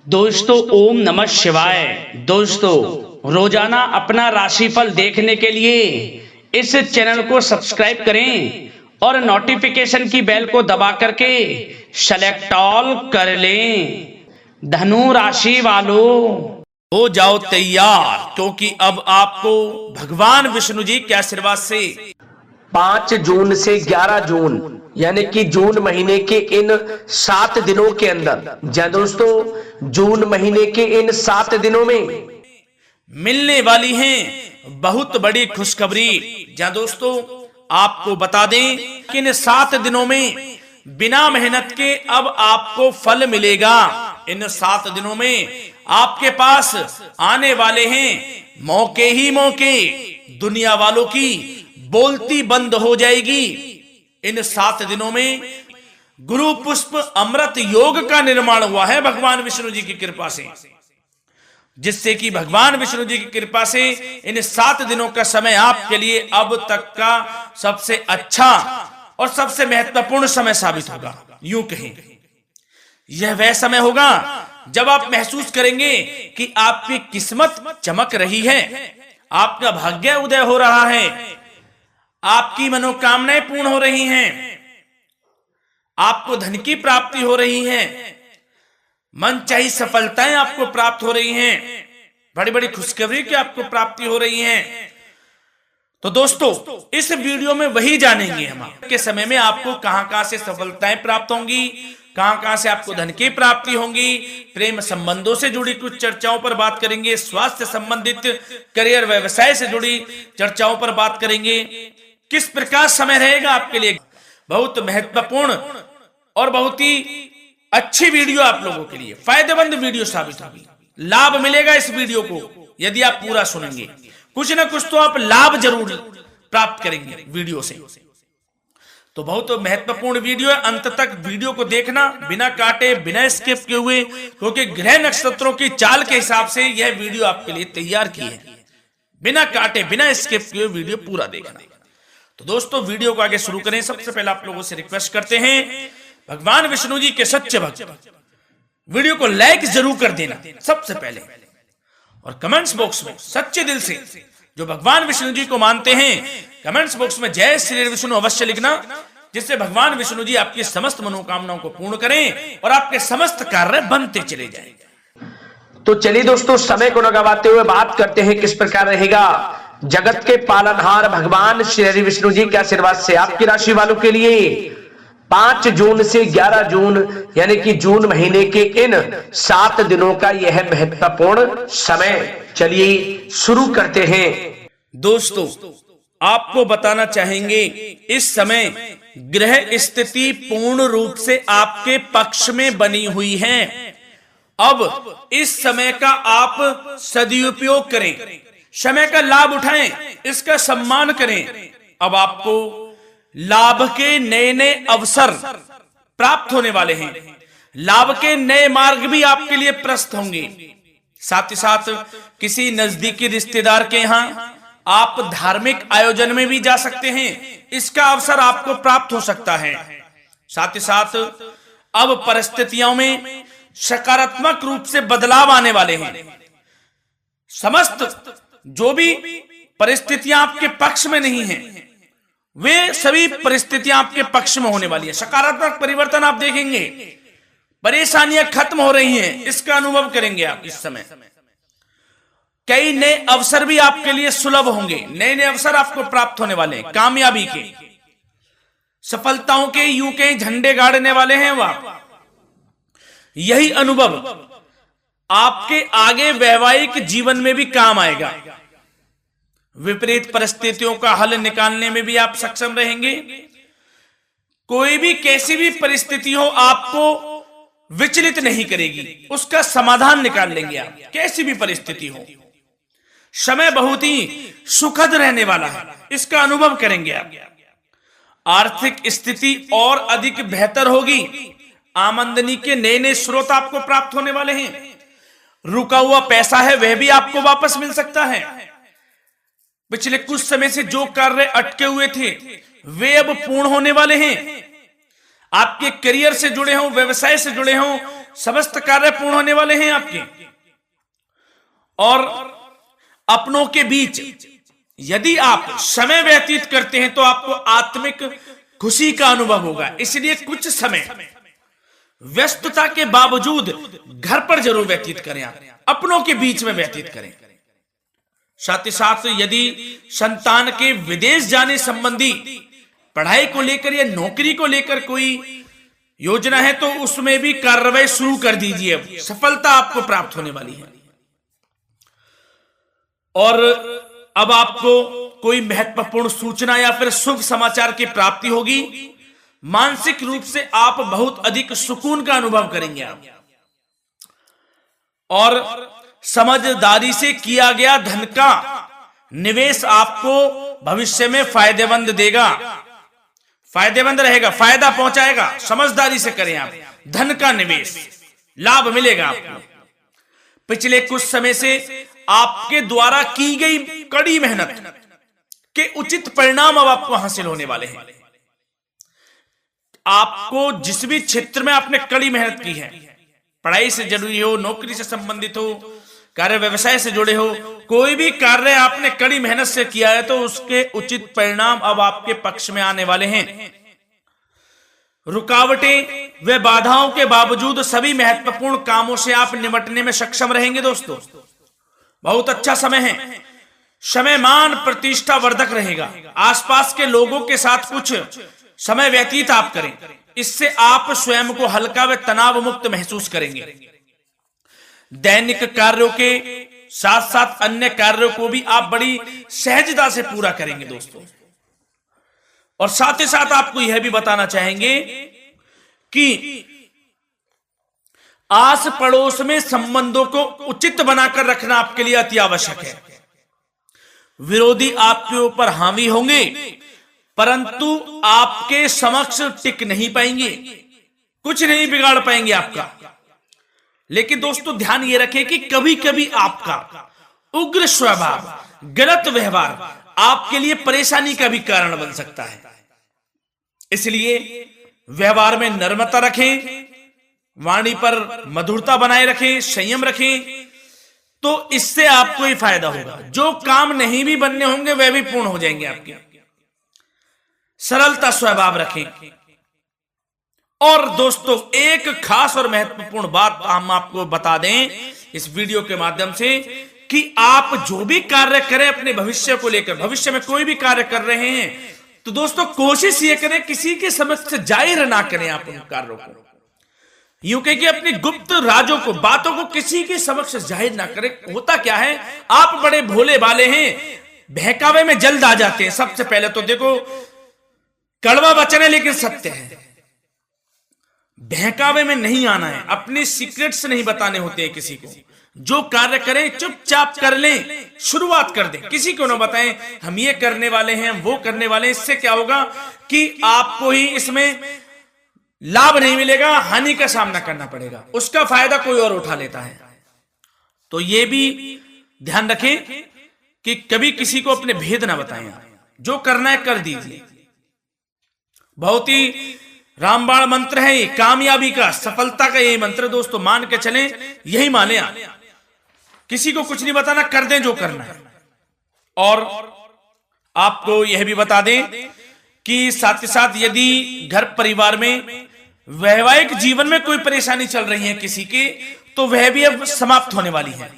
दोस्तों ओम नमः शिवाय। दोस्तों रोजाना अपना राशिफल देखने के लिए इस चैनल को सब्सक्राइब करें और नोटिफिकेशन की बेल को दबा करके सेलेक्ट ऑल कर लें। धनु राशि वालों हो जाओ तैयार, क्योंकि अब आपको भगवान विष्णु जी के आशीर्वाद से 5 जून से 11 जून यानी कि जून महीने के इन 7 दिनों के अंदर, जय दोस्तों, जून महीने के इन 7 दिनों में मिलने वाली हैं बहुत बड़ी खुशखबरी। जहाँ दोस्तों आपको बता दें कि इन 7 दिनों में बिना मेहनत के अब आपको फल मिलेगा। इन 7 दिनों में आपके पास आने वाले हैं मौके ही मौके। दुनिया वालों की बोलती बंद हो जाएगी। इन 7 दिनों में गुरु पुष्प अमृत योग का निर्माण हुआ है भगवान विष्णु जी की कृपा से, जिससे कि भगवान विष्णु जी की कृपा से इन 7 दिनों का समय आपके लिए अब तक का सबसे अच्छा और सबसे महत्वपूर्ण समय साबित होगा। यूं कहें, यह वह समय होगा जब आप महसूस करेंगे कि आपकी किस्मत चमक रही है, आपका भाग्य उदय हो रहा है, आपकी मनोकामनाएं पूर्ण हो रही हैं, आपको धन की प्राप्ति हो रही है, मनचाही सफलताएं आपको प्राप्त हो रही हैं, बड़ी बड़ी खुशखबरी की आपको प्राप्ति हो रही है। तो दोस्तों इस वीडियो में वही जानेंगे हम के समय में आपको कहां से सफलताएं प्राप्त होंगी, कहां से आपको धन की प्राप्ति होंगी, प्रेम संबंधों से जुड़ी कुछ चर्चाओं पर बात करेंगे, स्वास्थ्य संबंधित करियर व्यवसाय से जुड़ी चर्चाओं पर बात करेंगे। किस प्रकार समय रहेगा आपके लिए, बहुत महत्वपूर्ण और बहुत ही अच्छी वीडियो आप लोगों के लिए फायदेमंद वीडियो साबित होगी। लाभ मिलेगा इस वीडियो को यदि आप पूरा सुनेंगे, कुछ ना कुछ तो आप लाभ जरूर प्राप्त करेंगे वीडियो से। तो बहुत महत्वपूर्ण वीडियो है, अंत तक वीडियो को देखना, बिना काटे बिना स्किप किए हुए, क्योंकि ग्रह नक्षत्रों की चाल के हिसाब से यह वीडियो आपके लिए तैयार की है। बिना काटे बिना स्किप किए वीडियो पूरा देखना। तो दोस्तों वीडियो को आगे शुरू करें। सबसे पहले आप लोगों से रिक्वेस्ट करते हैं, भगवान विष्णु जी के सच्चे भक्त वीडियो को लाइक जरूर कर देना सबसे पहले, और कमेंट्स बॉक्स में सच्चे दिल से जो भगवान विष्णु जी को मानते हैं कमेंट्स बॉक्स में जय श्री विष्णु अवश्य लिखना, जिससे भगवान विष्णु जी आपकी समस्त मनोकामनाओं को पूर्ण करें और आपके समस्त कार्य बनते चले जाएं। तो चलिए दोस्तों समय को न गवाते हुए बात करते हैं किस प्रकार रहेगा जगत के पालनहार भगवान श्री विष्णु जी के आशीर्वाद से आपकी राशि वालों के लिए 5 जून से 11 जून यानी कि जून महीने के इन 7 दिनों का यह महत्वपूर्ण समय। चलिए शुरू करते हैं। दोस्तों आपको बताना चाहेंगे इस समय ग्रह स्थिति पूर्ण रूप से आपके पक्ष में बनी हुई है। अब इस समय का आप सदुपयोग करें, समय का लाभ उठाएं, इसका सम्मान करें। अब आपको लाभ के नए नए अवसर प्राप्त होने वाले हैं, लाभ के नए मार्ग भी आपके लिए प्रशस्त होंगे। साथ ही साथ किसी नजदीकी रिश्तेदार के यहां आप धार्मिक आयोजन में भी जा सकते हैं, इसका अवसर आपको प्राप्त हो सकता है। साथ ही साथ अब परिस्थितियों में सकारात्मक रूप से बदलाव आने वाले हैं। समस्त जो भी परिस्थितियां आपके पक्ष में नहीं हैं, वे सभी परिस्थितियां आपके पक्ष में होने वाली है। सकारात्मक परिवर्तन आप देखेंगे, परेशानियां खत्म हो रही हैं, इसका अनुभव करेंगे आप इस समय। कई नए अवसर भी आपके लिए सुलभ होंगे, नए नए अवसर आपको प्राप्त होने वाले हैं, कामयाबी के, सफलताओं के, यूं के झंडे गाड़ने वाले हैं वह। यही अनुभव आपके आगे वैवाहिक जीवन में भी काम आएगा। विपरीत परिस्थितियों का हल निकालने में भी आप सक्षम रहेंगे। कोई भी कैसी भी परिस्थिति हो आपको विचलित नहीं करेगी, उसका समाधान निकाल लेंगे आप, कैसी भी परिस्थिति हो। समय बहुत ही सुखद रहने वाला है, इसका अनुभव करेंगे आप। आर्थिक स्थिति और अधिक बेहतर होगी, आमदनी के नए नए स्रोत आपको प्राप्त होने वाले हैं। रुका हुआ पैसा है वह भी आपको वापस मिल सकता है। पिछले कुछ समय से जो कार्य अटके हुए थे वे अब पूर्ण होने वाले हैं। आपके करियर से जुड़े हों, व्यवसाय से जुड़े हों, समस्त कार्य पूर्ण होने वाले हैं आपके। और अपनों के बीच यदि आप समय व्यतीत करते हैं तो आपको आत्मिक खुशी का अनुभव होगा। इसलिए कुछ समय व्यस्तता के बावजूद घर पर जरूर व्यतीत करें, आप अपनों के बीच में व्यतीत करें। साथ ही साथ यदि संतान के विदेश जाने संबंधी पढ़ाई को लेकर या नौकरी को लेकर कोई योजना है तो उसमें भी कार्रवाई शुरू कर दीजिए, सफलता आपको प्राप्त होने वाली है। और अब आपको कोई महत्वपूर्ण सूचना या फिर शुभ समाचार की प्राप्ति होगी। मानसिक रूप से आप बहुत अधिक सुकून का अनुभव करेंगे आप। और समझदारी से किया गया धन का निवेश आपको भविष्य में फायदेमंद देगा, फायदेमंद रहेगा, फायदा पहुंचाएगा। समझदारी से करें आप, धन का निवेश लाभ मिलेगा आपको। पिछले कुछ समय से आपके द्वारा की गई कड़ी मेहनत के उचित परिणाम अब आपको हासिल होने वाले हैं। आपको जिस भी क्षेत्र में आपने कड़ी मेहनत की है, पढ़ाई से जुड़ी हो, नौकरी से संबंधित हो, कार्य व्यवसाय से जुड़े हो, कोई भी कार्य आपने कड़ी मेहनत से किया है तो उसके उचित परिणाम अब आपके पक्ष में आने वाले हैं। रुकावटें व बाधाओं के बावजूद सभी महत्वपूर्ण कामों से आप निपटने में सक्षम रहेंगे। दोस्तों बहुत अच्छा समय है, समय मान प्रतिष्ठा वर्धक रहेगा। आसपास के लोगों के साथ कुछ समय व्यतीत आप करें, इससे आप स्वयं को हल्का व तनाव मुक्त महसूस करेंगे। दैनिक कार्यों के साथ साथ अन्य कार्यों को भी आप बड़ी सहजता से पूरा करेंगे दोस्तों। और साथ ही साथ आपको यह भी बताना चाहेंगे कि आस पड़ोस में संबंधों को उचित बनाकर रखना आपके लिए अति आवश्यक है। विरोधी आपके ऊपर हावी होंगे परंतु आपके समक्ष टिक नहीं पाएंगे, कुछ नहीं बिगाड़ पाएंगे आपका। लेकिन दोस्तों ध्यान ये रखें कि कभी कभी आपका उग्र स्वभाव, गलत व्यवहार आपके लिए परेशानी का भी कारण बन सकता है। इसलिए व्यवहार में नम्रता रखें, वाणी पर मधुरता बनाए रखें, संयम रखें, तो इससे आपको ही फायदा होगा। जो काम नहीं भी बनने होंगे वह भी पूर्ण हो जाएंगे आपके। सरलता स्वभाव रखें। और दोस्तों एक खास और महत्वपूर्ण बात हम आपको बता दें इस वीडियो के माध्यम से कि आप जो भी कार्य करें अपने भविष्य को लेकर, भविष्य में कोई भी कार्य कर रहे हैं तो दोस्तों कोशिश ये करें किसी के समक्ष जाहिर ना करें आप उन कार्यों को। यूं कह कि अपनी गुप्त राजों को, बातों को किसी के समक्ष जाहिर ना करें। होता क्या है, आप बड़े भोले भाले हैं, बहकावे में जल्द आ जाते हैं। सबसे पहले तो देखो कड़वा वचन है लेकिन सत्य है, बहकावे में नहीं आना है, अपने सीक्रेट्स नहीं बताने होते हैं किसी को। जो कार्य करें चुपचाप कर लें, शुरुआत कर दें, किसी को ना बताएं हम ये करने वाले हैं, हम वो करने वाले हैं। इससे क्या होगा कि आपको ही इसमें लाभ नहीं मिलेगा, हानि का सामना करना पड़ेगा, उसका फायदा कोई और उठा लेता है। तो ये भी ध्यान रखें कि कभी किसी को अपने भेद ना बताएं, जो करना है कर दीजिए। बहुत ही रामबाण मंत्र है ये, कामयाबी का, सफलता का यही मंत्र दोस्तों, मान के चलें, यही माने आप। किसी को कुछ नहीं बताना, कर दें जो करना है। और आपको यह भी बता दें कि साथ ही साथ यदि घर परिवार में वैवाहिक जीवन में कोई परेशानी चल रही है किसी के, तो वह भी अब समाप्त होने वाली है।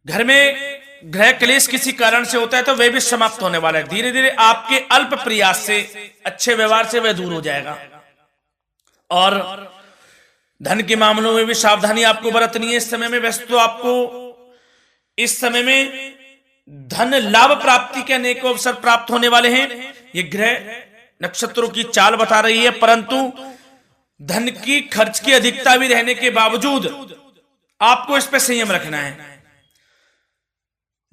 घर में गृह क्लेश किसी कारण से होता है तो वह भी समाप्त होने वाला है। धीरे धीरे आपके अल्प प्रयास से, अच्छे व्यवहार से वह दूर हो जाएगा। और धन के मामलों में भी सावधानी आपको बरतनी है इस समय में। वैसे तो आपको इस समय में धन लाभ प्राप्ति के अनेक अवसर प्राप्त होने वाले हैं, ये ग्रह नक्षत्रों की चाल बता रही है। परंतु धन की खर्च की अधिकता भी रहने के बावजूद आपको इस पर संयम रखना है।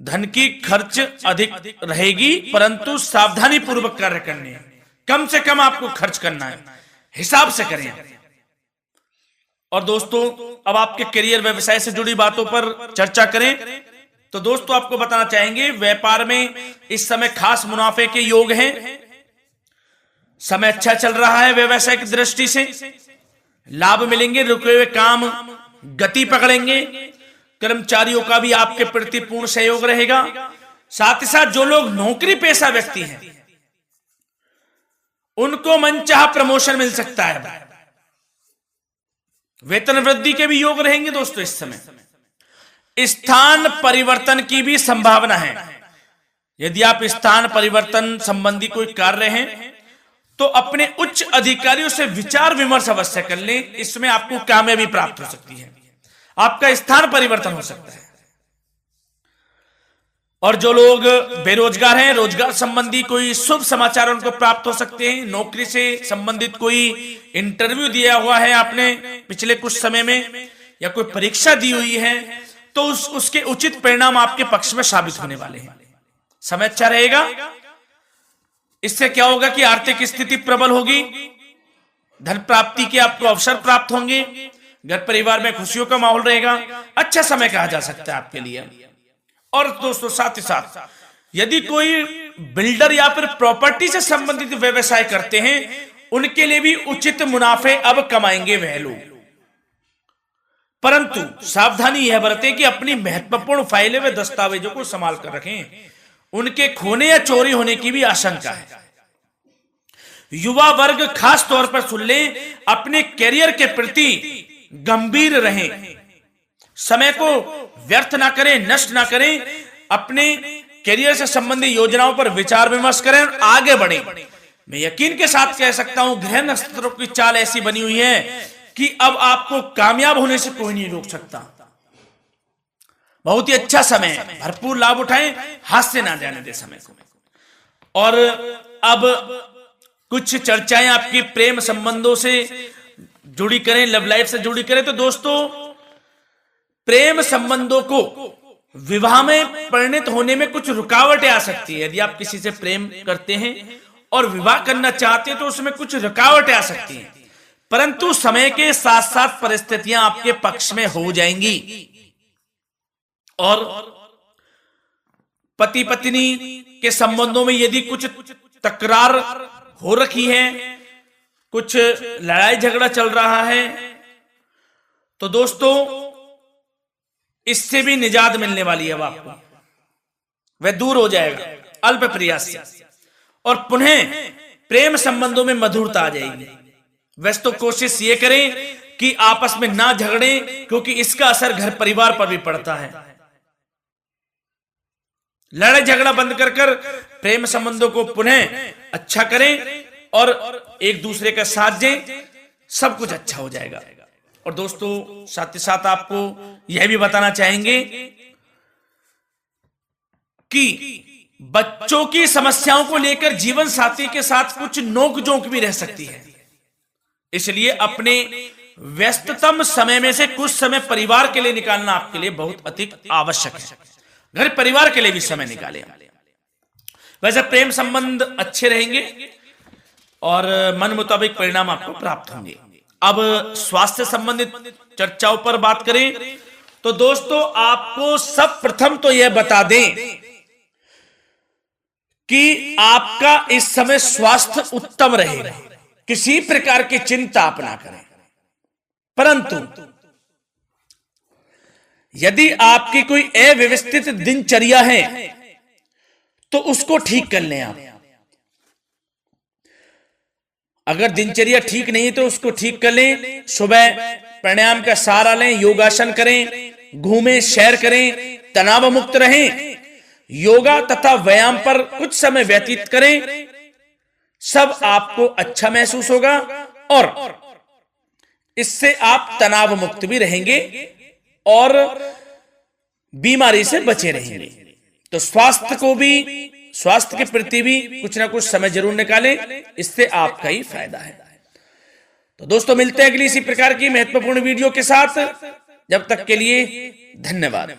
धन की खर्च अधिक रहेगी परंतु सावधानी पूर्वक कार्य करने हैं, कम से कम आपको खर्च करना है, हिसाब से करें। और दोस्तों अब आपके करियर व्यवसाय से जुड़ी बातों पर चर्चा करें तो दोस्तों आपको बताना चाहेंगे व्यापार में इस समय खास मुनाफे के योग हैं। समय अच्छा चल रहा है व्यवसायिक दृष्टि से, लाभ मिलेंगे, रुके हुए काम गति पकड़ेंगे, कर्मचारियों का भी आपके प्रति पूर्ण सहयोग रहेगा। साथ ही साथ जो लोग नौकरी पेशा व्यक्ति हैं उनको मनचाहा प्रमोशन मिल सकता है, वेतन वृद्धि के भी योग रहेंगे दोस्तों। इस समय स्थान परिवर्तन की भी संभावना है। यदि आप स्थान परिवर्तन संबंधी कोई कार्य हैं तो अपने उच्च अधिकारियों से विचार विमर्श अवश्य कर लें, इसमें आपको कामयाबी प्राप्त हो सकती है, आपका स्थान परिवर्तन हो सकता है। और जो लोग बेरोजगार हैं, रोजगार संबंधी कोई शुभ समाचार उनको प्राप्त हो सकते हैं। नौकरी से संबंधित कोई इंटरव्यू दिया हुआ है आपने पिछले कुछ समय में, या कोई परीक्षा दी हुई है, तो उसके उचित परिणाम आपके पक्ष में साबित होने वाले हैं। समय अच्छा रहेगा। इससे क्या होगा कि आर्थिक स्थिति प्रबल होगी, धन प्राप्ति के आपको अवसर प्राप्त होंगे, घर परिवार में खुशियों का माहौल रहेगा। अच्छा समय कहा जा सकता है आपके लिए। और दोस्तों साथ ही साथ यदि कोई बिल्डर या फिर प्रॉपर्टी से संबंधित व्यवसाय करते हैं, उनके लिए भी उचित मुनाफे अब कमाएंगे वह लोग। परंतु सावधानी यह बरतें कि अपनी महत्वपूर्ण फाइलें व दस्तावेजों को संभाल कर रखें, उनके खोने या चोरी होने की भी आशंका है। युवा वर्ग खास तौर पर सुन लें, अपने कैरियर के प्रति गंभीर रहें, समय को व्यर्थ ना करें, नष्ट ना करें, अपने कैरियर से संबंधित योजनाओं पर विचार विमर्श करें और आगे बढ़ें। मैं यकीन के साथ कह सकता हूं, ग्रह नक्षत्रों की चाल ऐसी बनी हुई है कि अब आपको कामयाब होने से कोई नहीं रोक सकता। बहुत ही अच्छा समय है, भरपूर लाभ उठाएं, हाथ से ना जाने दे समय को। और अब कुछ चर्चाएं आपकी प्रेम संबंधों से जुड़ी करें, लव लाइफ से जुड़ी करें। तो दोस्तों प्रेम संबंधों को विवाह में परिणत होने में कुछ रुकावटें आ सकती है। यदि आप किसी से प्रेम करते हैं और विवाह करना चाहते हैं तो उसमें कुछ रुकावटें आ सकती हैं, परंतु समय के साथ साथ परिस्थितियां आपके पक्ष में हो जाएंगी। और पति पत्नी के संबंधों में यदि कुछ तकरार हो रखी है, कुछ लड़ाई झगड़ा चल रहा है, तो दोस्तों इससे भी निजात मिलने वाली है। अब आपको वह दूर हो जाएगा अल्प प्रयास से, और पुनः प्रेम संबंधों में मधुरता आ जाएगी। वैसे तो कोशिश ये करें कि आपस में ना झगड़ें, क्योंकि इसका असर घर परिवार पर भी पड़ता है। लड़ाई झगड़ा बंद कर प्रेम संबंधों को पुनः अच्छा करें और एक दूसरे का साथ दें, सब कुछ अच्छा हो जाएगा। और दोस्तों साथ ही साथ आपको यह भी बताना चाहेंगे कि बच्चों की समस्याओं को लेकर जीवन साथी के साथ कुछ नोकझोंक भी रह सकती है, इसलिए अपने व्यस्ततम समय में से कुछ समय परिवार के लिए निकालना आपके लिए बहुत अधिक आवश्यक है। घर परिवार के लिए भी समय निकालें। वैसे प्रेम संबंध अच्छे रहेंगे और मन मुताबिक परिणाम आपको प्राप्त होंगे। अब स्वास्थ्य संबंधित चर्चाओं पर बात करें तो दोस्तों आपको सब प्रथम तो यह बता दें कि आपका इस समय स्वास्थ्य उत्तम रहेगा, किसी प्रकार की चिंता आप ना करें। परंतु यदि आपकी कोई अव्यवस्थित दिनचर्या है तो उसको ठीक कर लें आप। अगर दिनचर्या ठीक नहीं है तो उसको ठीक कर लें। सुबह प्राणायाम का सहारा लें, योगासन करें, घूमें, सैर करें, तनाव मुक्त रहें, योगा तथा व्यायाम पर कुछ समय व्यतीत करें। सब आपको अच्छा महसूस होगा और इससे आप तनाव मुक्त भी रहेंगे और बीमारी से बचे रहेंगे। तो स्वास्थ्य के प्रति भी कुछ ना कुछ समय जरूर निकालें, इससे आपका ही फायदा है। तो दोस्तों मिलते हैं अगली इसी प्रकार की महत्वपूर्ण वीडियो के साथ। जब तक के लिए धन्यवाद।